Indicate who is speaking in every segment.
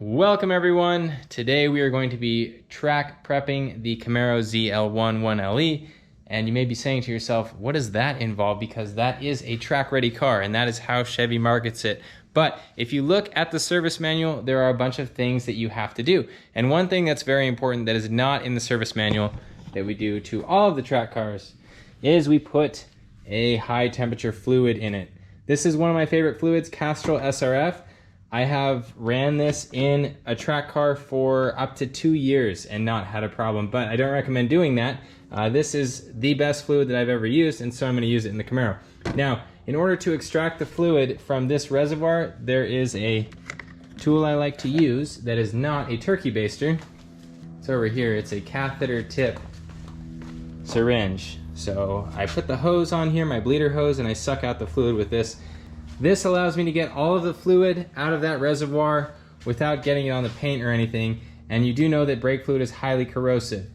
Speaker 1: Welcome everyone. Today we are going to be track prepping the Camaro ZL1 1LE, and you may be saying to yourself, what does that involve? Because that is a track ready car and that is how Chevy markets it. But if you look at the service manual, there are a bunch of things that you have to do. And one thing that's very important that is not in the service manual that we do to all of the track cars is we put a high temperature fluid in it. This is one of my favorite fluids, Castrol SRF. I have ran this in a track car for up to 2 years and not had a problem, but I don't recommend doing that. This is the best fluid that I've ever used, and so I'm going to use it in the Camaro. Now, in order to extract the fluid from this reservoir, there is a tool I like to use that is not a turkey baster. It's over here. It's a catheter tip syringe. So I put the hose on here, my bleeder hose, and I suck out the fluid with this. This allows me to get all of the fluid out of that reservoir without getting it on the paint or anything, and you do know that brake fluid is highly corrosive.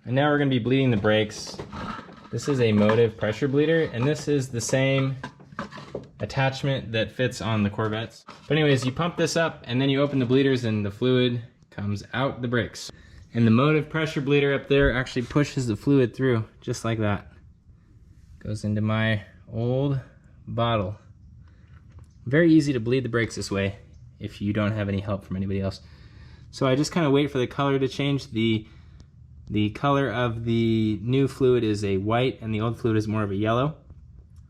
Speaker 1: And now we're going to be bleeding the brakes. This is a Motive pressure bleeder, and this is the same attachment that fits on the Corvettes. But anyways, you pump this up and then you open the bleeders and the fluid comes out the brakes. And the Motive pressure bleeder up there actually pushes the fluid through, just like that. Goes into my old bottle. Very easy to bleed the brakes this way if you don't have any help from anybody else. So I just kind of wait for the color to change. The color of the new fluid is a white and the old fluid is more of a yellow.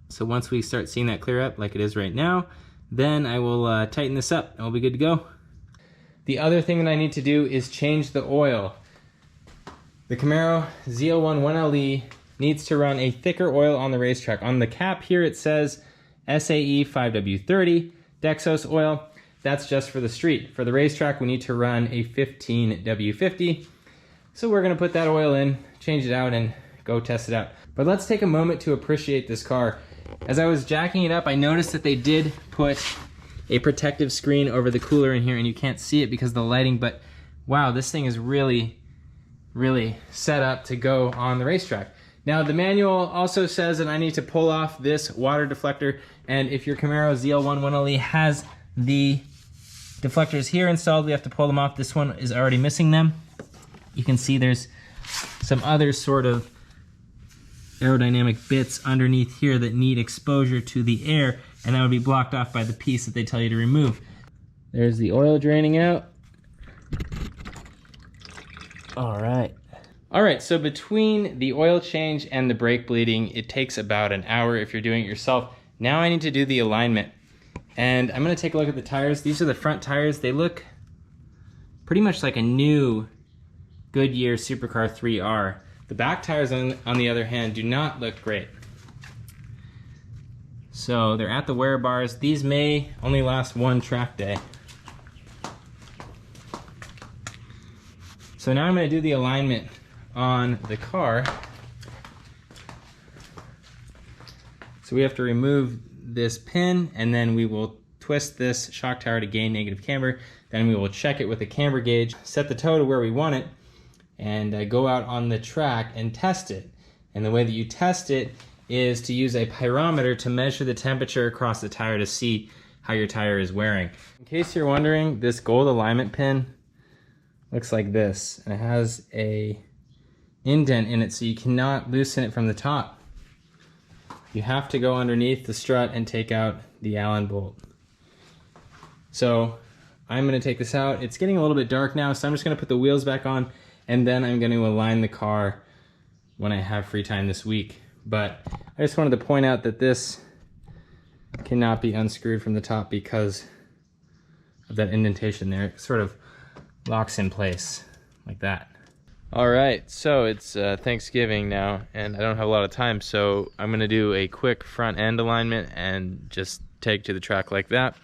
Speaker 1: So once we start seeing that clear up like it is right now, then I will tighten this up and we'll be good to go. The other thing that I need to do is change the oil. The Camaro ZL1 1LE needs to run a thicker oil on the racetrack. On the cap here it says SAE 5W30 Dexos oil. That's just for the street. For the racetrack we need to run a 15W50. So we're going to put that oil in, change it out, and go test it out. But let's take a moment to appreciate this car. As I was jacking it up, I noticed that they did put a protective screen over the cooler in here, and you can't see it because of the lighting, but wow, this thing is really set up to go on the racetrack. Now the manual also says that I need to pull off this water deflector, and if your Camaro ZL1 1LE has the deflectors here installed, we have to pull them off. This one is already missing them. You can see there's some other sort of aerodynamic bits underneath here that need exposure to the air, and that would be blocked off by the piece that they tell you to remove. There's the oil draining out. All right, so between the oil change and the brake bleeding, it takes about an hour if you're doing it yourself. Now I need to do the alignment. And I'm gonna take a look at the tires. These are the front tires. They look pretty much like a new Goodyear Supercar 3R. The back tires, on the other hand, do not look great. So they're at the wear bars. These may only last one track day. So now I'm going to do the alignment on the car. So we have to remove this pin, and then we will twist this shock tower to gain negative camber. Then we will check it with a camber gauge, set the toe to where we want it, and go out on the track and test it. And the way that you test it is to use a pyrometer to measure the temperature across the tire to see how your tire is wearing. In case you're wondering, this gold alignment pin looks like this, and it has a indent in it, so you cannot loosen it from the top. You have to go underneath the strut and take out the Allen bolt. So I'm going to take this out. It's getting a little bit dark now, so I'm just going to put the wheels back on, and then I'm going to align the car when I have free time this week. But I just wanted to point out that this cannot be unscrewed from the top because of that indentation there. It sort of locks in place like that. All right, so it's Thanksgiving now, and I don't have a lot of time, so I'm going to do a quick front end alignment and just take to the track like that.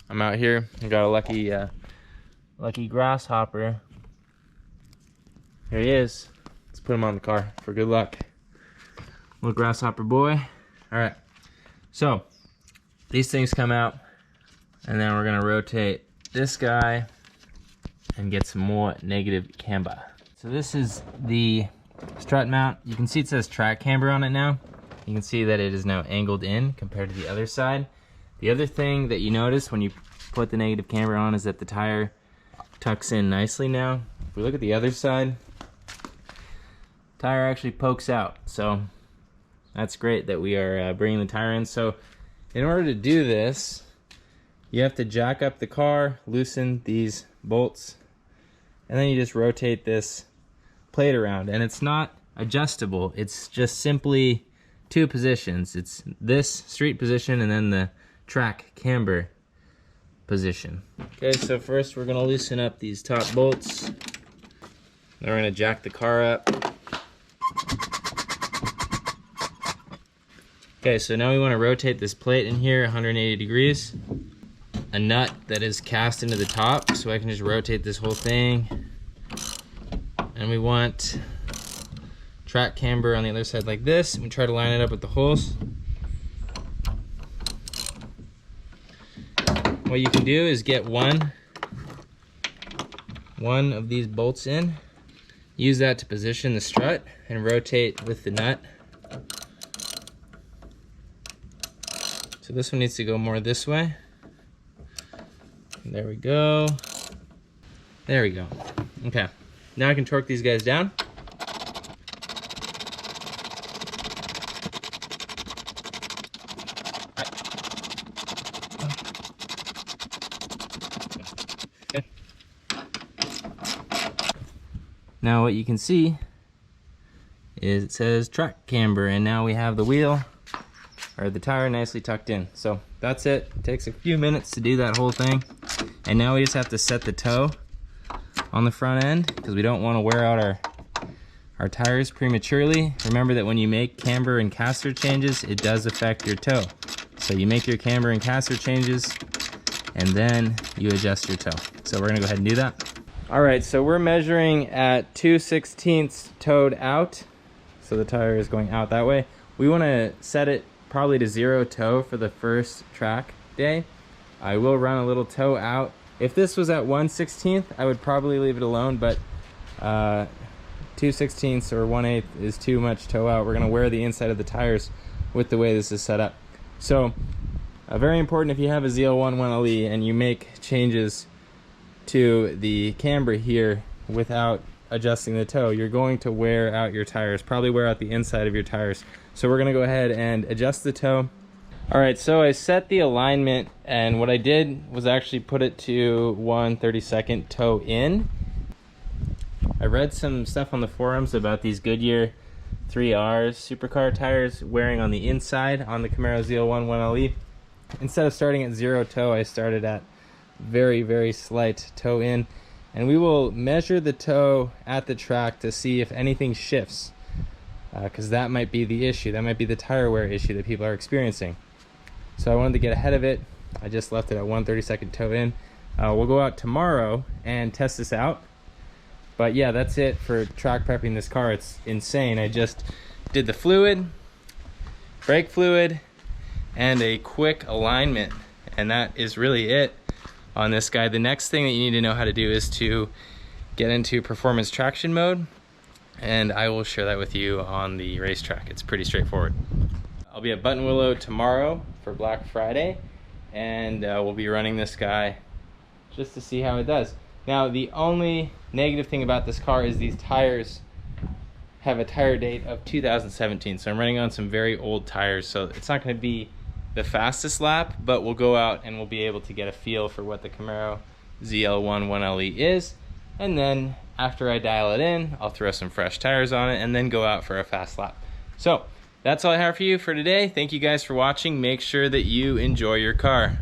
Speaker 1: I'm out here. I got a lucky grasshopper. Here he is. Let's put him on the car for good luck. Little grasshopper boy. All right, so these things come out, and then we're gonna rotate this guy and get some more negative camber. So this is the strut mount. You can see it says track camber on it now. You can see that it is now angled in compared to the other side. The other thing that you notice when you put the negative camber on is that the tire tucks in nicely now. If we look at the other side, tire actually pokes out. So that's great that we are bringing the tire in. So in order to do this, you have to jack up the car, loosen these bolts, and then you just rotate this plate around. And it's not adjustable, it's just simply two positions. It's this street position and then the track camber position. Okay, so first we're gonna loosen up these top bolts. Then we're gonna jack the car up. Okay, so now we wanna rotate this plate in here 180 degrees. A nut that is cast into the top, so I can just rotate this whole thing. And we want track camber on the other side like this, and we try to line it up with the holes. What you can do is get one of these bolts in, use that to position the strut, and rotate with the nut. So this one needs to go more this way. There we go. There we go. Okay, now I can torque these guys down. Now what you can see is it says track camber, and now we have the wheel or the tire nicely tucked in. So that's it. It takes a few minutes to do that whole thing. And now we just have to set the toe on the front end because we don't want to wear out our tires prematurely. Remember that when you make camber and caster changes, it does affect your toe. So you make your camber and caster changes and then you adjust your toe. So we're gonna go ahead and do that. All right, so we're measuring at 2/16 toed out. So the tire is going out that way. We wanna set it probably to 0 toe for the first track day. I will run a little toe out. If this was at 1/16, I would probably leave it alone, but 2/16 or 1/8 is too much toe out. We're gonna wear the inside of the tires with the way this is set up. So very important if you have a ZL1 1LE and you make changes to the camber here without adjusting the toe, you're going to wear out your tires, probably wear out the inside of your tires. So we're gonna go ahead and adjust the toe. All right, so I set the alignment, and what I did was actually put it to 1/32 toe in. I read some stuff on the forums about these Goodyear 3Rs supercar tires wearing on the inside on the Camaro ZL1 1LE. Instead of starting at 0 toe, I started at very, very slight toe in, and we will measure the toe at the track to see if anything shifts, because that might be the issue. That might be the tire wear issue that people are experiencing. So I wanted to get ahead of it. I just left it at 1/32 toe in. We'll go out tomorrow and test this out. But yeah, that's it for track prepping this car. It's insane. I just did the fluid, brake fluid, and a quick alignment, and that is really it on this guy. The next thing that you need to know how to do is to get into performance traction mode, and I will share that with you on the racetrack. It's pretty straightforward. I'll be at Buttonwillow tomorrow for Black Friday, and we'll be running this guy just to see how it does. Now, the only negative thing about this car is these tires have a tire date of 2017, so I'm running on some very old tires, so it's not going to be the fastest lap, but we'll go out and we'll be able to get a feel for what the Camaro ZL1 1LE is, and then after I dial it in, I'll throw some fresh tires on it and then go out for a fast lap. So that's all I have for you for today. Thank you guys for watching. Make sure that you enjoy your car.